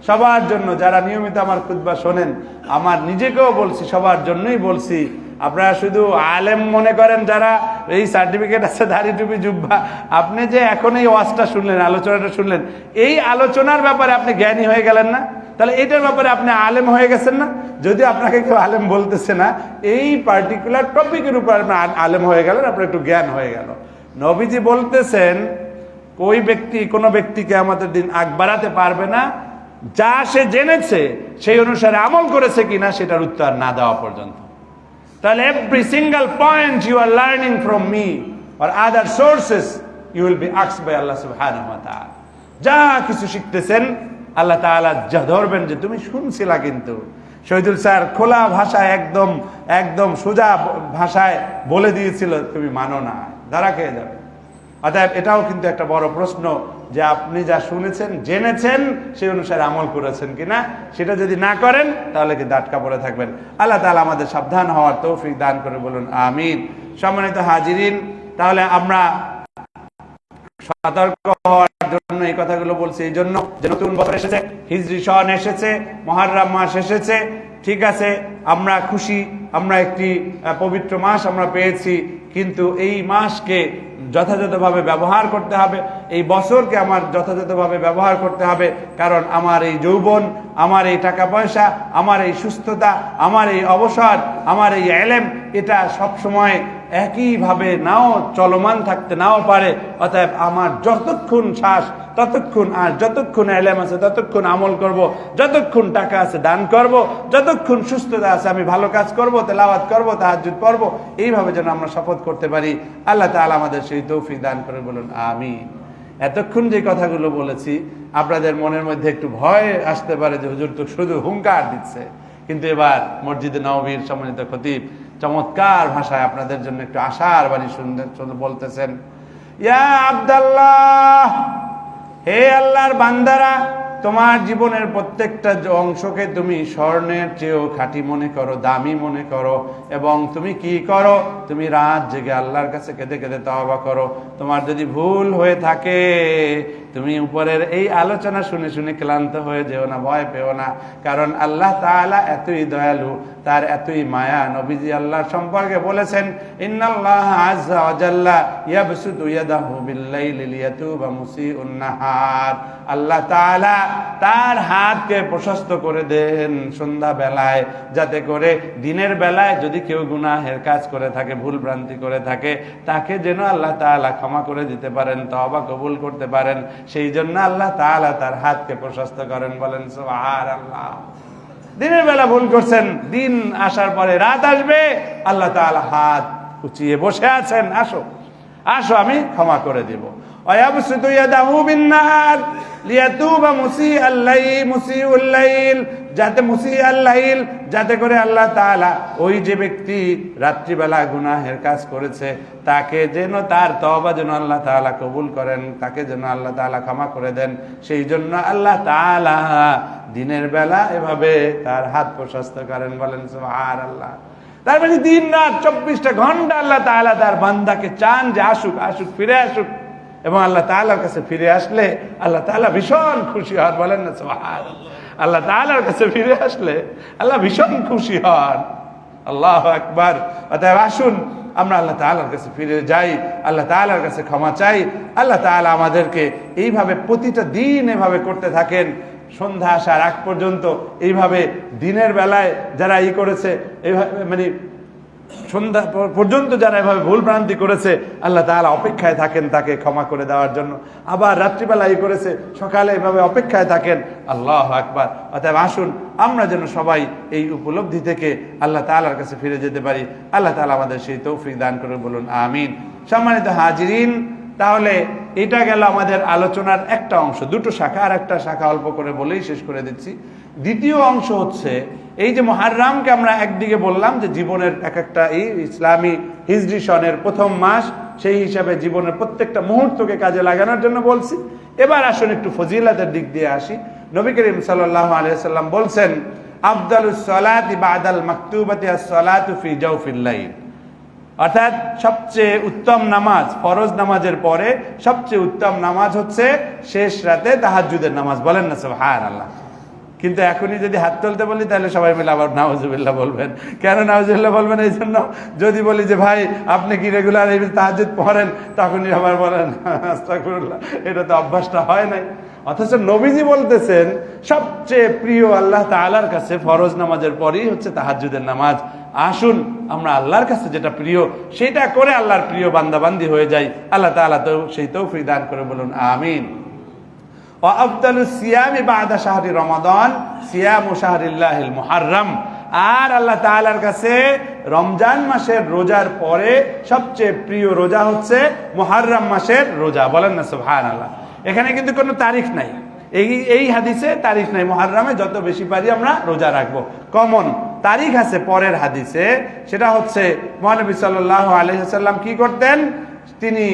সবার জন্য, যারা নিয়মিত আমার খুতবা শোনেন, আমার নিজেকেও বলছি, সবার জন্যই বলছি। আপনারা শুধু আলেম মনে করেন যারা, এই সার্টিফিকেট আছে, দাড়ি টুপি জুব্বা, আপনি যে এখন এই ওয়াজটা শুনলেন, আলোচনাটা শুনলেন, এই আলোচনার ব্যাপারে আপনি জ্ঞানী হয়ে গেলেন না? তাহলে এটার ব্যাপারে আপনি আলেম হয়ে গেছেন না? যদি আপনাকে কেউ আলেম বলতেছে না, এই পার্টিকুলার টপিকের উপর আপনি আলেম হয়ে গেলেন, আপনার একটু জ্ঞান হয়ে গেল। নবীজি বলতেছেন ওই ব্যক্তি, কোনো ব্যক্তিকে আমাদের দিন আগ বাড়াতে পারবে না যা সে জেনেছে সেই অনুসারে আমল করেছে কিনা সেটার উত্তর না দেওয়া পর্যন্ত। তাহলে every single point you are learning from me or other sources you will be asked by Allah subhanahu wa ta'ala. যা কিছু শিখতেছেন আল্লাহ তাআলা যা ধরবেন যে তুমি শুনছিলা, কিন্তু শহীদুল স্যার খোলা ভাষায় একদম একদম সোজা ভাষায় বলে দিয়েছিল, তুমি মানো না, ধরা খেয়ে যাবে। অতএব এটাও কিন্তু একটা বড় প্রশ্ন যে আপনি যা শুনেছেন, জেনেছেন, সেই অনুসারে আমল করেছেন কিনা। সেটা যদি না করেন তাহলে কি দাটকা পড়ে থাকবেন। আল্লাহ তাআলা আমাদের সাবধান হওয়ার তৌফিক দান করে, বলুন আমিন। সম্মানিত হাজিরিন, তাহলে আমরা সতর্ক হওয়ার জন্য এই কথাগুলো বলছি, এই জন্য যে নতুন বছর এসেছে, হিজরি সন এসেছে, মুহররম মাস এসেছে, ঠিক আছে, আমরা খুশি, আমরা একটি পবিত্র মাস আমরা পেয়েছি, কিন্তু এই মাসকে যথাযথভাবে ব্যবহার করতে হবে, এই বছরকে আমার যথাযথভাবে ব্যবহার করতে হবে। কারণ আমার এই যৌবন, আমার এই টাকা পয়সা, আমার এই সুস্থতা, আমার এই অবসর, আমার এই এলেম, এটা সব সময় একইভাবে নাও চলমান থাকতে নাও পারে। অতএব আমার যতক্ষণ শ্বাস ততক্ষণ, আর যতক্ষণ এলেম আছে ততক্ষণ আমল করব, যতক্ষণ টাকা আছে দান করব, যতক্ষণ সুস্থতা আছে আমি ভালো কাজ করব, তেলাওয়াত করব, তাহাজ্জুদ পড়ব। এইভাবে যেন আমরা শপথ করতে পারি। আল্লাহ তাআলা আমাদের সেই তৌফিক দান করে, বলুন আমিন। এতক্ষণ যে কথাগুলো বলেছি, আপনাদের মনের মধ্যে একটু ভয় আসতে পারে যে হুজুর তো শুধু হুঙ্কার দিচ্ছে, কিন্তু এবার মসজিদে নববীর সম্মানিত খতিব চমৎকার ভাষায় আপনাদের জন্য একটু আশার বাণী সুন্দর বলতেছেন। ইয়া আব্দাল্লাহ, হে আল্লাহর বান্দারা, তোমার জীবনের প্রত্যেকটা অংশকে তুমি স্বর্ণের চেয়েও খাঁটি মনে করো, দামি মনে করো, এবং তুমি কি করো, তুমি রাত জেগে আল্লাহর কাছে কেঁদে কেঁদে তওবা করো। তোমার যদি ভুল হয়ে থাকে, তুমি উপরের এই আলোচনা শুনে শুনে ক্লান্ত হয়ে যেও না, ভয় পেও না, কারণ আল্লাহ তাআলা এতই দয়ালু, তার এতই মায়া। নবীজি আল্লাহর সম্পর্কে বলেছেন, ইন্নাল্লাহা আযজা ওয়া জাল্লা ইয়াবসুতু ইয়াদাহু বিল-লাইলি লিয়াতুবা মুসিউন নাহার। আল্লাহ তাআলা তার হাতকে প্রশস্ত করে দেন সন্ধ্যা বেলায়, যাতে করে দিনের বেলায় যদি কেউ গুনাহের কাজ করে থাকে, ভুল ভ্রান্তি করে থাকে, তাকে যেন আল্লাহ তাআলা ক্ষমা করে দিতে পারেন, তওবা কবুল করতে পারেন। সেই জন্য আল্লাহ তাআলা তার হাতকে প্রশস্ত করেন। বলেন সুবহানাল্লাহ। দিনের বেলা ভুল করছেন, দিন আসার পরে রাত আসবে, আল্লাহ তাআলা হাত উঁচিয়ে বসে আছেন, আসো আসো, আমি ক্ষমা করে দিব। ওয়ায়াবসুতু ইয়াদাহু বিন-নাহার লিয়াতুবা মুসিউল লাইল, যাতে মুসিউল লাইল, যাতে করে আল্লাহ তাআলা ওই যে ব্যক্তি রাত্রিবেলা গুনাহের কাজ করেছে, তাকে যেন তার তওবা যেন আল্লাহ তাআলা কবুল করেন, তাকে যেন আল্লাহ তাআলা ক্ষমা করে দেন। সেই জন্য আল্লাহ তাআলা দিনের বেলা এভাবে তার হাত প্রশস্ত করেন। বলেন সুবহানাল্লাহ। তার মানে দিন রাত 24টা ঘন্টা আল্লাহ তাআলা তার বান্দাকে চান যে আসুক আসুক, ফিরে আসুক, এবং আল্লাহ তাআলার কাছে ফিরে আসলে আল্লাহ তাআলা ভীষণ খুশি হন। বলেন না সুবহানাল্লাহ। আল্লাহ তাআলার কাছে ফিরে আসলে আল্লাহ ভীষণ খুশি হন। আল্লাহু আকবার। অতএব আসুন আমরা আল্লাহ তাআলার কাছে ফিরে যাই, আল্লাহ তাআলার কাছে ক্ষমা চাই। আল্লাহ তাআলা আমাদেরকে এইভাবে প্রতিটা দিন এভাবে করতে থাকেন, সন্ধ্যা আসার আগ পর্যন্ত এইভাবে দিনের বেলায় যারা করেছে, এইভাবে মানে সন্ধ্যা পর্যন্ত যারা এভাবে ভুল ভ্রান্তি করেছে, আল্লাহ তাআলা অপেক্ষায় থাকেন তাকে ক্ষমা করে দেওয়ার জন্য। আবার রাত্রিবেলা করেছে, সকালে এভাবে অপেক্ষায় থাকেন। আল্লাহু আকবার। অতএব আসুন আমরা যেন সবাই এই উপলব্ধি থেকে আল্লাহ তাআলার কাছে ফিরে যেতে পারি। আল্লাহ তাআলা আমাদের সেই তৌফিক দান করে, বলুন আমিন। সম্মানিত হাজিরিন, তাহলে এটা গেল আমাদের আলোচনার একটা অংশ, দুটো শাখা, আর একটা শাখা অল্প করে বলেই শেষ করে দিচ্ছি। দ্বিতীয় অংশ হচ্ছে এই যে মুহররমকে আমরা একদিকে বললাম যে জীবনের এক একটা এই ইসলামী হিজরি সনের প্রথম মাস, সেই হিসাবে জীবনের প্রত্যেকটা মুহূর্তকে কাজে লাগানোর জন্য বলছি। এবার আসুন একটু ফজিলতের দিক দিয়ে আসি। নবী করিম সাল্লাল্লাহু আলাইহি সাল্লাম বলছেন, আফদালুস সালাতি বাদাল মাকতুবাতি আস-সালাতু ফি জাওফিল লাইল, অর্থাৎ সবচেয়ে উত্তম নামাজ ফরজ নামাজের পরে সবচেয়ে উত্তম নামাজ হচ্ছে শেষ রাতে তাহাজ্জুদের নামাজ। বলেন না সুবহানাল্লাহ। কিন্তু এখনই যদি হাত তুলতে বলি তাহলে সবাই মিলে আবার নাউজুবিল্লাহ বলবেন। কেন নাউজুবিল্লাহ বলবেন? এই জন্য যদি বলি যে ভাই আপনি কি রেগুলার এই তাহাজ্জুদ পড়েন, তখনই আবার বলেন আস্তাগফিরুল্লাহ, এটা তো অভ্যাসটা হয় নাই। অথচ নবীজি বলতেছেন সবচেয়ে প্রিয় আল্লাহ তাআলার কাছে ফরজ নামাজের পরেই হচ্ছে তাহাজ্জুদের নামাজ। আসুন আমরা আল্লাহর কাছে যেটা প্রিয় সেটা করে আল্লাহর প্রিয় বান্দাবান্দি হয়ে যাই। আল্লাহ তাআলা তো সেই তৌফিক দান করে, বলুন আমিন। ওয়া আফদালুস সিয়ামি বাদা শাহরি রমাদান সিয়ামু শাহরিল্লাহিল মুহাররম, আর আল্লাহ তাআলার কাছে রমজান মাসের রোজার পরে সবচেয়ে প্রিয় রোজা হচ্ছে মুহাররম মাসের রোজা। বলেন না সুবহানাল্লাহ। এখানে কিন্তু কোনো তারিখ নাই, এই হাদিসে তারিখ নাই। মুহাররমে যত বেশি পারি আমরা রোজা রাখবো। কমন তারিখ আছে পরের হাদিসে, সেটা হচ্ছে মহানবী সাল্লাল্লাহু আলাইহি ওয়াসাল্লাম কি করতেন, তিনি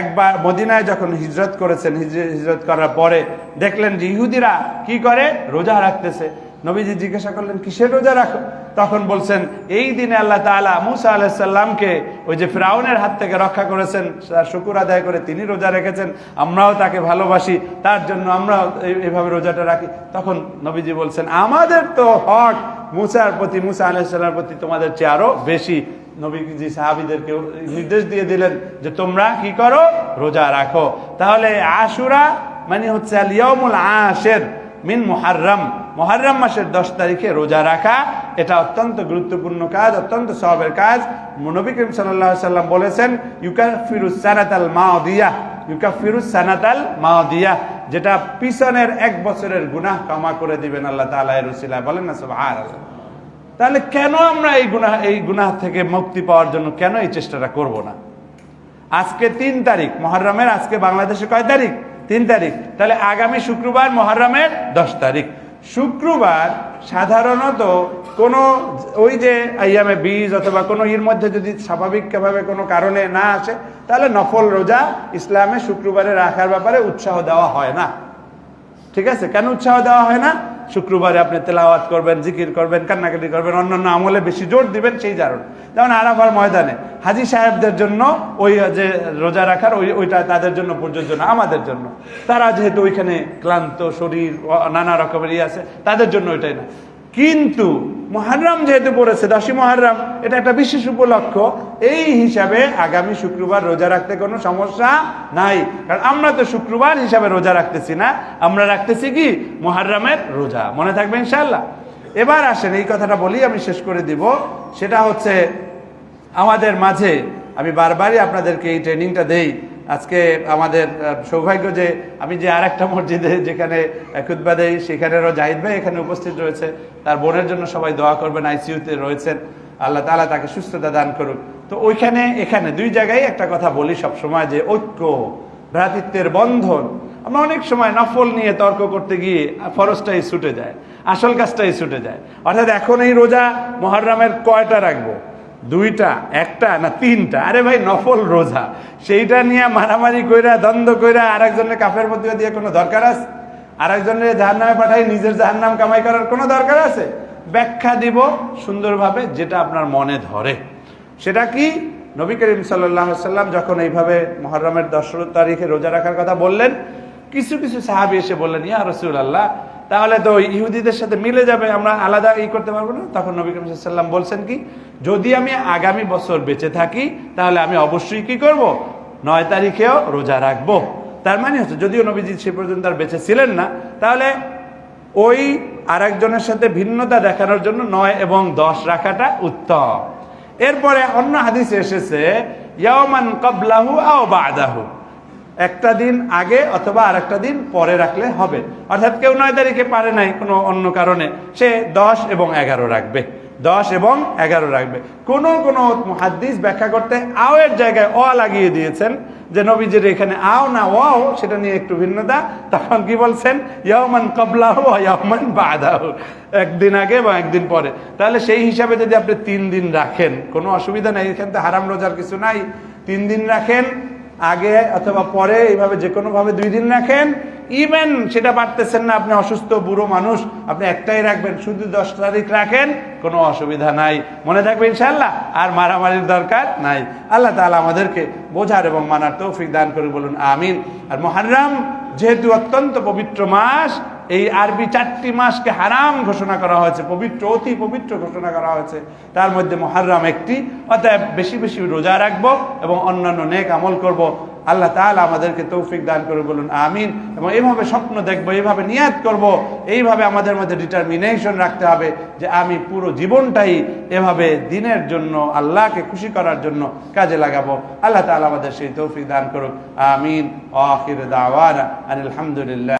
একবার মদিনায় যখন হিজরত করেছেন, হিজরত করার পরে দেখলেন যে ইহুদিরা কি করে, রোজা রাখতেছে। নবীজি জিজ্ঞাসা করলেন কিসের রোজা রাখো? তখন বলছেন এই দিনে আল্লাহ তাআলা মুসা আলাইহিস সালামকে ওই যে ফিরাউনের হাত থেকে রক্ষা করেছেন, তার শুকর আদায় করে তিনি রোজা রেখেছেন, আমরাও তাকে ভালোবাসি, তার জন্য আমরা এইভাবে রোজাটা রাখি। তখন নবীজি বলছেন আমাদের তো হক মুসার প্রতি, মুসা আলাইহিস সালামের প্রতি তোমাদের চেয়ে আরো বেশি। নবীজি সাহাবীদেরকে নির্দেশ দিয়ে দিলেন যে তোমরা কি করো, রোজা রাখো। তাহলে আশুরা মানে হচ্ছে আল ইয়াউমুল আশির মিন মুহাররম, মুহাররম মাসের 10 তারিখে রোজা রাখা, এটা অত্যন্ত গুরুত্বপূর্ণ কাজ, অত্যন্ত সওয়াবের কাজ। নবী করিম সাল্লাল্লাহু আলাইহি ওয়াসাল্লাম বলেছেন ইউকাফিরুস সানাতাল মাদিয়া, ইউকাফিরুস সানাতাল মাদিয়া, যেটা পিছনের 1 বছরের গুনাহ ক্ষমা করে দিবেন আল্লাহ তাআলা এর উসিলায়। বলেন না সুবহানাল্লাহ। তাহলে কেন আমরা এই গুনাহ থেকে মুক্তি পাওয়ার জন্য কেন এই চেষ্টাটা করব না? আজকে 3 তারিখ মুহররমের, আজকে বাংলাদেশে কয় তারিখ? 3 তারিখ। তাহলে আগামী শুক্রবার মুহররমের 10 তারিখ। শুক্রবার সাধারণত কোনো ওই যে আইয়ামে বীজ অথবা কোনো এর মধ্যে যদি স্বাভাবিকভাবে কোনো কারণে না আসে, তাহলে নফল রোজা ইসলামে শুক্রবারে রাখার ব্যাপারে উৎসাহ দেওয়া হয় না। ঠিক আছে? কেন উৎসাহ দেওয়া হয় না? শুক্রবারে আপনি তেলাওয়াত করবেন, জিকির করবেন, কান্নাকাটি করবেন, অন্যান্য আমলে বেশি জোর দিবেন, সেই কারণে। যেমন আরাফার ময়দানে হাজী সাহেবদের জন্য ওই যে রোজা রাখার ওইটা তাদের জন্য প্রযোজ্য না, আমাদের জন্য। তারা যেহেতু ওইখানে ক্লান্ত শরীর, নানা রকমের আছে, তাদের জন্য ওইটাই না। কিন্তু মুহররম যেহেতু পড়েছে, 10ই মুহররম, এটা একটা বিশেষ উপলক্ষ, এই হিসাবে আগামী শুক্রবার রোজা রাখতে কোনো সমস্যা নাই। কারণ আমরা তো শুক্রবার হিসাবে রোজা রাখতেছি না, আমরা রাখতেছি কি, মুহররমের রোজা। মনে থাকবে ইনশাআল্লাহ। এবার আসেন এই কথাটা বলি, আমি শেষ করে দিব। সেটা হচ্ছে আমাদের মাঝে আমি বারবারই আপনাদেরকে এই ট্রেনিংটা দেই। আজকে আমাদের সৌভাগ্য যে আমি যে আরেকটা মসজিদে যেখানে খুতবা দেই, সেখানেরও জাহিদ ভাই এখানে উপস্থিত রয়েছে। তার বোনের জন্য সবাই দোয়া করবেন, আইসিইউতে রয়েছেন, আল্লাহ তাআলা তাকে সুস্থতা দান করুক। তো ওইখানে এখানে 2 জায়গায় একটা কথা বলি সবসময়, যে ঐক্য, ভ্রাতৃত্বের বন্ধন। আমরা অনেক সময় নফল নিয়ে তর্ক করতে গিয়ে ফরজটাই ছুটে যায়, আসল কাজটাই ছুটে যায়। অর্থাৎ এখন এই রোজা মুহররমের কয়টা রাখবো, 2টা, 1টা না 3টা? আরে ভাই নফল রোজা, সেইটা নিয়ে মারামারি কইরা, দ্বন্দ্ব কইরা আরেকজনের কাফের মধ্যে দিয়ে কোনো দরকার আছে? আরেকজনের জাহান্নামে পাঠাই নিজের জাহান্নাম কামাই করার কোনো দরকার আছে? ব্যাখ্যা দিব সুন্দরভাবে, যেটা আপনার মনে ধরে। সেটা কি? নবী করিম সাল্লাল্লাহু আলাইহি ওয়াসাল্লাম যখন এইভাবে মুহররমের 10 তারিখে রোজা রাখার কথা বললেন, কিছু কিছু সাহাবী এসে বললেন ইয়া রাসূলুল্লাহ, তাহলে তো ইহুদিদের সাথে মিলে যাবে, আমরা আলাদা করতে পারবো না। তখন নবী করিম সাল্লাল্লাহু আলাইহি ওয়াসাল্লাম বলছেন কি, যদি আমি আগামী বছর বেঁচে থাকি তাহলে আমি অবশ্যই কি করব, 9 তারিখেও রোজা রাখবো। তার মানে হচ্ছে যদিও নবীজি সে পর্যন্ত আর বেঁচে ছিলেন না, তাহলে ওই আরেকজনের সাথে ভিন্নতা দেখানোর জন্য 9 এবং 10 রাখাটা উত্তম। এরপরে অন্য হাদিসে এসেছে ইয়াওমান ক্বাবলাহু আও বা'দাহু, একটা দিন আগে অথবা আরেকটা দিন পরে রাখলে হবে। অর্থাৎ কেউ 9 তারিখে পারে নাই কোনো অন্য কারণে, সে 10 এবং 11 রাখবে, 10 এবং 11 রাখবে। কোন কোন মুহাদ্দিস ব্যাখ্যা করতে আও এর জায়গায় অ লাগিয়ে দিয়েছেন, যে নবীজির এখানে আও না ওয়াও, সেটা নিয়ে একটু ভিন্নতা। তখন কি বলছেন, ইয়াওমান ক্বাবলাহু ওয়া ইয়াওমান বা'দাহু, একদিন আগে বা একদিন পরে। তাহলে সেই হিসাবে যদি আপনি 3 দিন রাখেন কোনো অসুবিধা নাই, এখানে তো হারাম রোজার কিছু নাই। 3 দিন রাখেন, আগে অথবা পরে, এইভাবে যে কোনোভাবে 2 দিন রাখেন। ইভেন সেটা পারতেছেন না, আপনি অসুস্থ বুড়ো মানুষ, আপনি একটাই রাখবেন, শুধু 10 তারিখ রাখেন, কোনো অসুবিধা নাই। মনে থাকবে ইনশাআল্লাহ, আর মারামারির দরকার নাই। আল্লাহ তাআলা আমাদেরকে বোঝার এবং মানার তৌফিক দান করে, বলুন আমিন। আর মুহররম যেহেতু অত্যন্ত পবিত্র মাস, এই আরবি 4টি মাসকে হারাম ঘোষণা করা হয়েছে, পবিত্র, অতি পবিত্র ঘোষণা করা হয়েছে, তার মধ্যে মুহররম একটি। অতএব বেশি বেশি রোজা রাখবো এবং অন্যান্য নেক আমল করব। আল্লাহ তাআলা আমাদেরকে তৌফিক দান করে, বলুন আমিন। এবং এইভাবে স্বপ্ন দেখবো, এইভাবে নিয়াত করব, এইভাবে আমাদের মধ্যে ডিটারমিনেশন রাখতে হবে যে আমি পুরো জীবনটাই এভাবে দিনের জন্য, আল্লাহকে খুশি করার জন্য কাজে লাগাবো। আল্লাহ তাআলা আমাদের সেই তৌফিক দান করুক, আমিন। আখির দাওয়ানা আলহামদুলিল্লাহ।